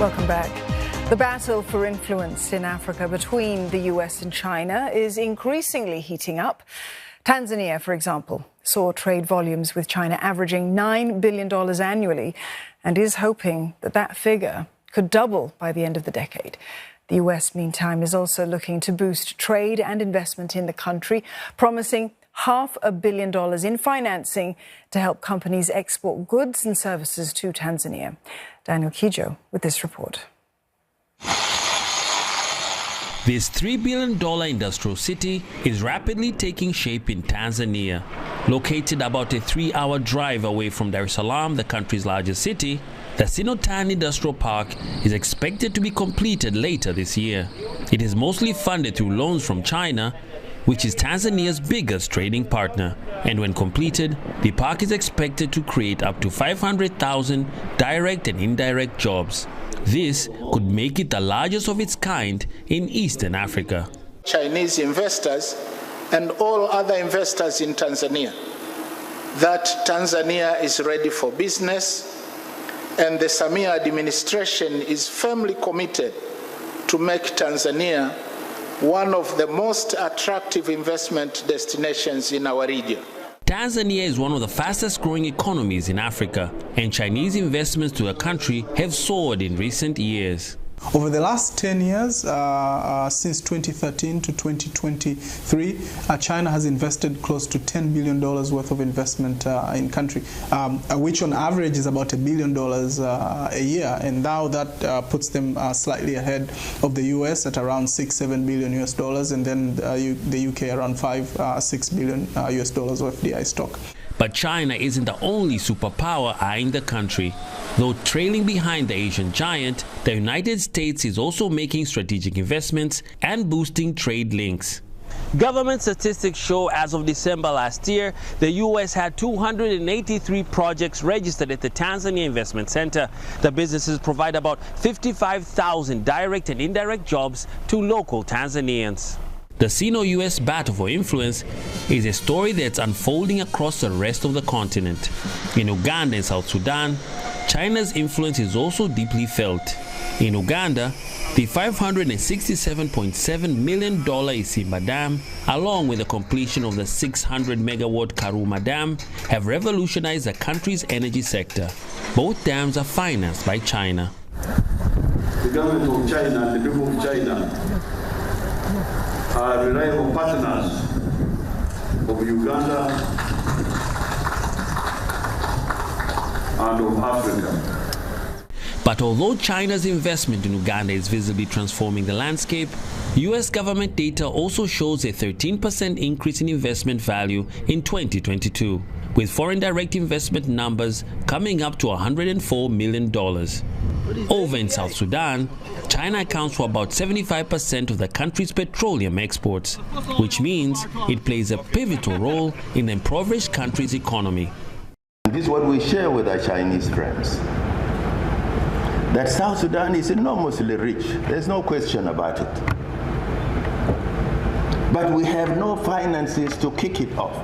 Welcome back. The battle for influence in Africa between the US and China is increasingly heating up. Tanzania, for example, saw trade volumes with China averaging $9 billion annually and is hoping that that figure could double by the end of the decade. The US, meantime, is also looking to boost trade and investment in the country, promising $500 million in financing to help companies export goods and services to Tanzania. Daniel Kijo with this report. This $3 billion industrial city is rapidly taking shape in Tanzania. Located about a 3-hour drive away from Dar es Salaam, the country's largest city, the Sinotan Industrial Park is expected to be completed later this year. It is mostly funded through loans from China, which is Tanzania's biggest trading partner. And when completed, the park is expected to create up to 500,000 direct and indirect jobs. This could make it the largest of its kind in Eastern Africa. Chinese investors and all other investors in Tanzania, that Tanzania is ready for business, and the Samia administration is firmly committed to make Tanzania one of the most attractive investment destinations in our region. Tanzania is one of the fastest growing economies in Africa, and Chinese investments to the country have soared in recent years. Over the last 10 years, since 2013 to 2023, China has invested close to $10 billion worth of investment in country, which on average is about $1 billion a year. And now that puts them slightly ahead of the US at around $6-7 billion US dollars, and then the UK around $5-6 billion US dollars of FDI stock. But China isn't the only superpower eyeing the country. Though trailing behind the Asian giant, the United States is also making strategic investments and boosting trade links. Government statistics show as of December last year, the U.S. had 283 projects registered at the Tanzania Investment Center. The businesses provide about 55,000 direct and indirect jobs to local Tanzanians. The Sino-US battle for influence is a story that's unfolding across the rest of the continent. In Uganda and South Sudan, China's influence is also deeply felt. In Uganda, the $567.7 million Isimba Dam, along with the completion of the 600-megawatt Karuma Dam, have revolutionized the country's energy sector. Both dams are financed by China. The government of China and the people of China are reliable partners of Uganda and of Africa. But although China's investment in Uganda is visibly transforming the landscape, U.S. government data also shows a 13% increase in investment value in 2022, with foreign direct investment numbers coming up to $104 million. Over in South Sudan, China accounts for about 75% of the country's petroleum exports, which means it plays a pivotal role in the impoverished country's economy. This is what we share with our Chinese friends, that South Sudan is enormously rich. There's no question about it. But we have no finances to kick it off.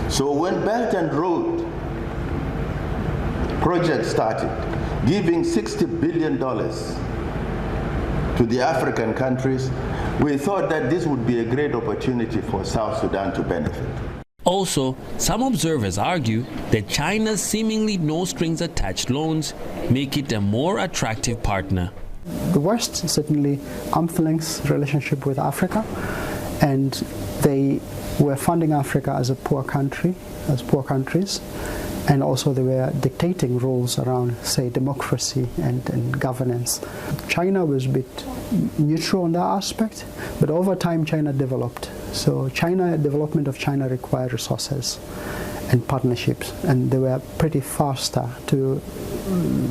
So when Belt and Road project started, giving $60 billion to the African countries, we thought that this would be a great opportunity for South Sudan to benefit. Also, some observers argue that China's seemingly no-strings-attached loans make it a more attractive partner. The West certainly arm's length relationship with Africa, and they were funding Africa as a poor country, as poor countries, and also they were dictating rules around, say, democracy and governance. China was a bit neutral on that aspect, but over time China developed. So development of China required resources and partnerships, and they were pretty faster to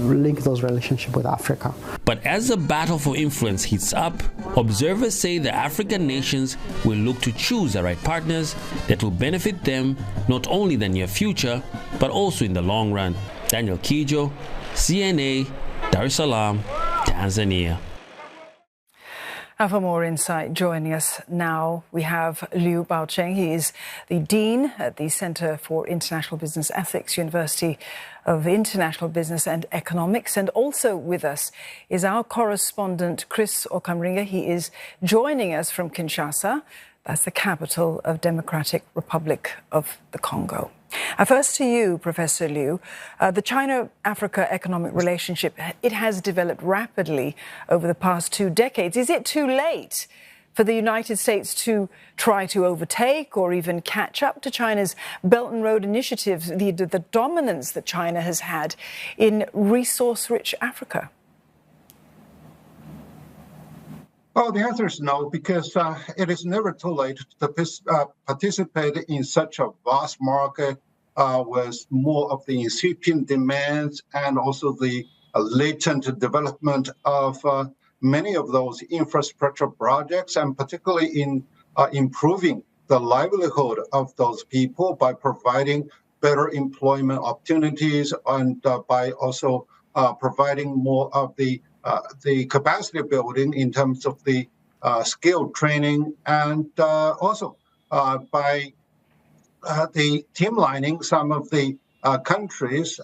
link those relationships with Africa. But as the battle for influence heats up, observers say the African nations will look to choose the right partners that will benefit them not only in the near future, but also in the long run. Daniel Kijo, CNA, Dar es Salaam, Tanzania. And for more insight, joining us now, we have Liu Baocheng. He is the Dean at the Center for International Business Ethics, University of International Business and Economics. And also with us is our correspondent, Chris Okamringa. He is joining us from Kinshasa. That's the capital of Democratic Republic of the Congo. First to you, Professor Liu. The China-Africa economic relationship, it has developed rapidly over the past 2 decades. Is it too late for the United States to try to overtake or even catch up to China's Belt and Road Initiative, the dominance that China has had in resource-rich Africa? Oh, the answer is no, because it is never too late to participate in such a vast market with more of the incipient demands and also the latent development of many of those infrastructure projects, and particularly in improving the livelihood of those people by providing better employment opportunities and by also providing more of the capacity building in terms of the skill training, and also by the teamlining some of the countries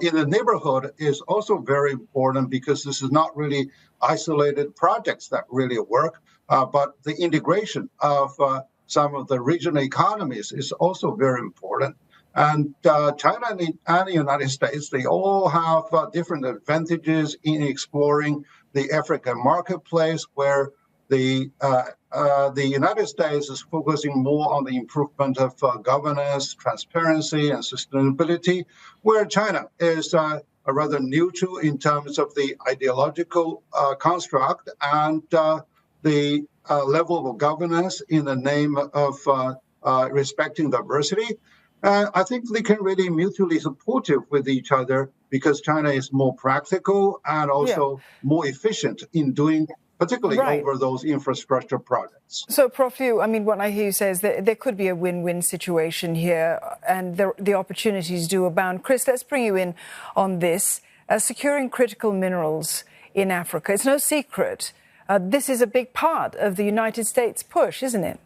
in the neighborhood is also very important, because this is not really isolated projects that really work, but the integration of some of the regional economies is also very important. And China and the United States, they all have different advantages in exploring the African marketplace, where the United States is focusing more on the improvement of governance, transparency, and sustainability, where China is rather neutral in terms of the ideological construct and the level of governance in the name of respecting diversity. I think they can really mutually supportive with each other, because China is more practical and also more efficient in doing, particularly over those infrastructure projects. So, Prof. Liu, I mean, what I hear you say is that there could be a win-win situation here, and the opportunities do abound. Chris, let's bring you in on this. Securing critical minerals in Africa, it's no secret. This is a big part of the United States push, isn't it?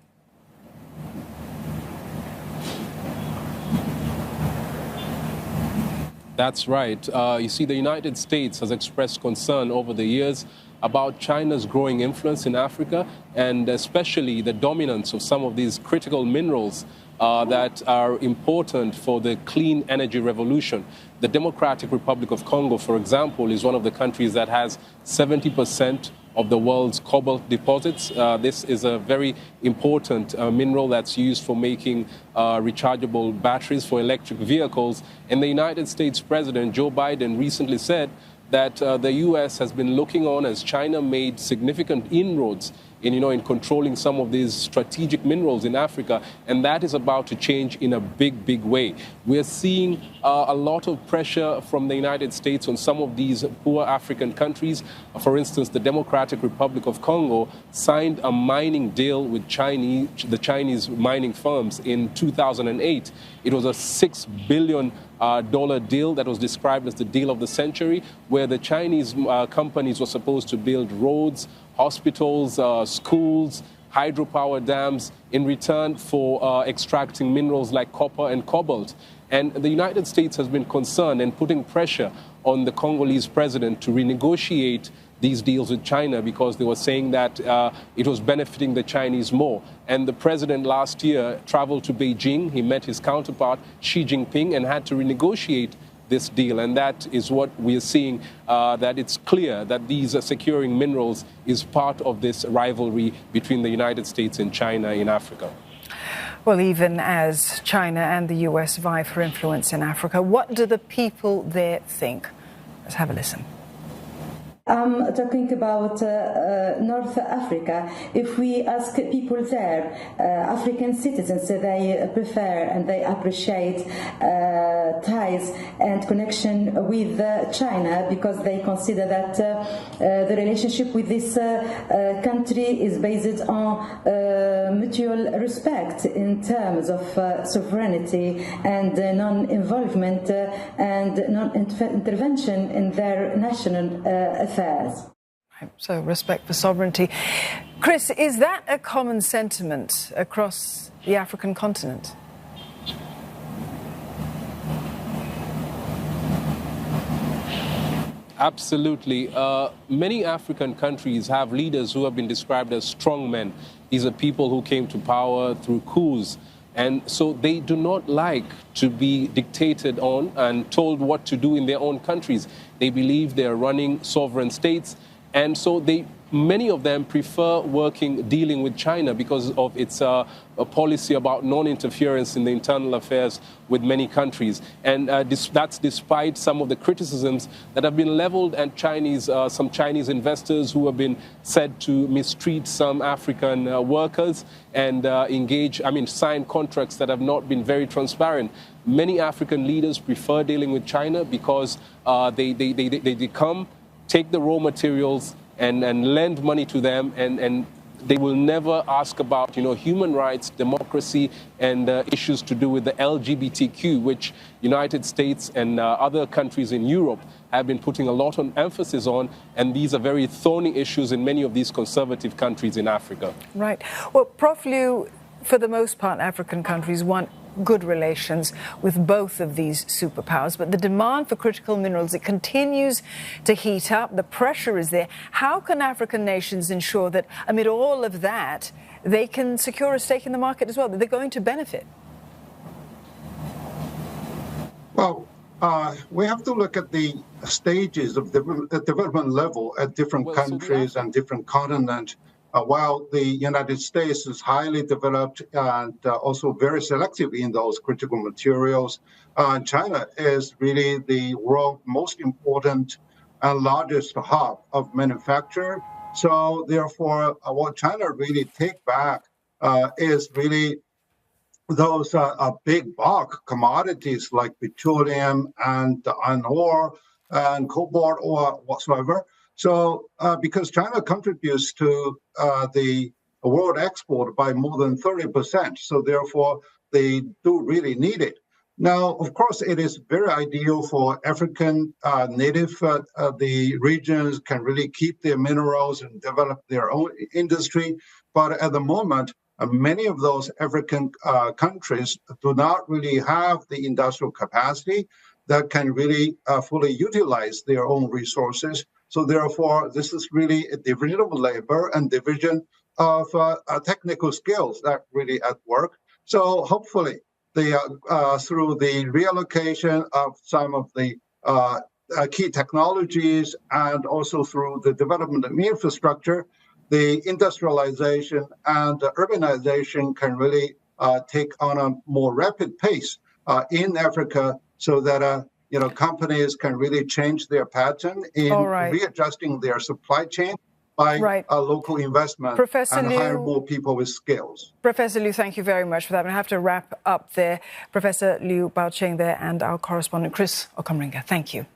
That's right. You see, the United States has expressed concern over the years about China's growing influence in Africa, and especially the dominance of some of these critical minerals that are important for the clean energy revolution. The Democratic Republic of Congo, for example, is one of the countries that has 70% of the world's cobalt deposits. This is a very important mineral that's used for making rechargeable batteries for electric vehicles. And the United States President Joe Biden recently said that the U.S. has been looking on as China made significant inroads in controlling some of these strategic minerals in Africa, and that is about to change in a big way. We're seeing a lot of pressure from the United States on some of these poor African countries. For instance, the Democratic Republic of Congo signed a mining deal with the Chinese mining firms in 2008. It was a $6 billion deal that was described as the deal of the century, where the Chinese companies were supposed to build roads, hospitals, schools, hydropower dams in return for extracting minerals like copper and cobalt. And the United States has been concerned and putting pressure on the Congolese president to renegotiate these deals with China, because they were saying that it was benefiting the Chinese more. And the president last year traveled to Beijing. He met his counterpart, Xi Jinping, and had to renegotiate this deal. And that is what we are seeing, that it's clear that these securing minerals is part of this rivalry between the United States and China in Africa. Well, even as China and the US vie for influence in Africa, what do the people there think? Let's have a listen. Talking about North Africa, if we ask people there, African citizens, they prefer and they appreciate ties and connection with China, because they consider that the relationship with this country is based on mutual respect in terms of sovereignty and non-involvement and non-intervention in their national affairs. So respect for sovereignty. Chris, is that a common sentiment across the African continent? Absolutely. Many African countries have leaders who have been described as strongmen. These are people who came to power through coups. And so they do not like to be dictated on and told what to do in their own countries. They believe they are running sovereign states. And so many of them prefer dealing with China because of its a policy about non-interference in the internal affairs with many countries. And that's despite some of the criticisms that have been leveled at some Chinese investors who have been said to mistreat some African workers and sign contracts that have not been very transparent. Many African leaders prefer dealing with China because they come, take the raw materials, and lend money to them, and they will never ask about, human rights, democracy, and issues to do with the LGBTQ, which United States and other countries in Europe have been putting a lot of emphasis on, and these are very thorny issues in many of these conservative countries in Africa. Right. Well, Prof. Liu, for the most part, African countries want good relations with both of these superpowers, but the demand for critical minerals, it continues to heat up. The pressure is there. How can African nations ensure that amid all of that, they can secure a stake in the market as well, that they're going to benefit? Well, we have to look at the stages of the development level at different countries and different continents. While the United States is highly developed and also very selective in those critical materials, China is really the world's most important and largest hub of manufacture. So therefore, what China really take back is really those big bulk commodities like petroleum and iron ore and cobalt or whatsoever. So because China contributes to the world export by more than 30%, so therefore they do really need it. Now, of course, it is very ideal for African native the regions can really keep their minerals and develop their own industry. But at the moment, many of those African countries do not really have the industrial capacity that can really fully utilize their own resources. So therefore, this is really a division of labor and division of technical skills that really at work. So hopefully, through the reallocation of some of the key technologies and also through the development of infrastructure, the industrialization and urbanization can really take on a more rapid pace in Africa, so that companies can really change their pattern in readjusting their supply chain by local investment and hire more people with skills. Professor Liu, thank you very much for that. I have to wrap up there. Professor Liu Baocheng there and our correspondent Chris Okamringa. Thank you.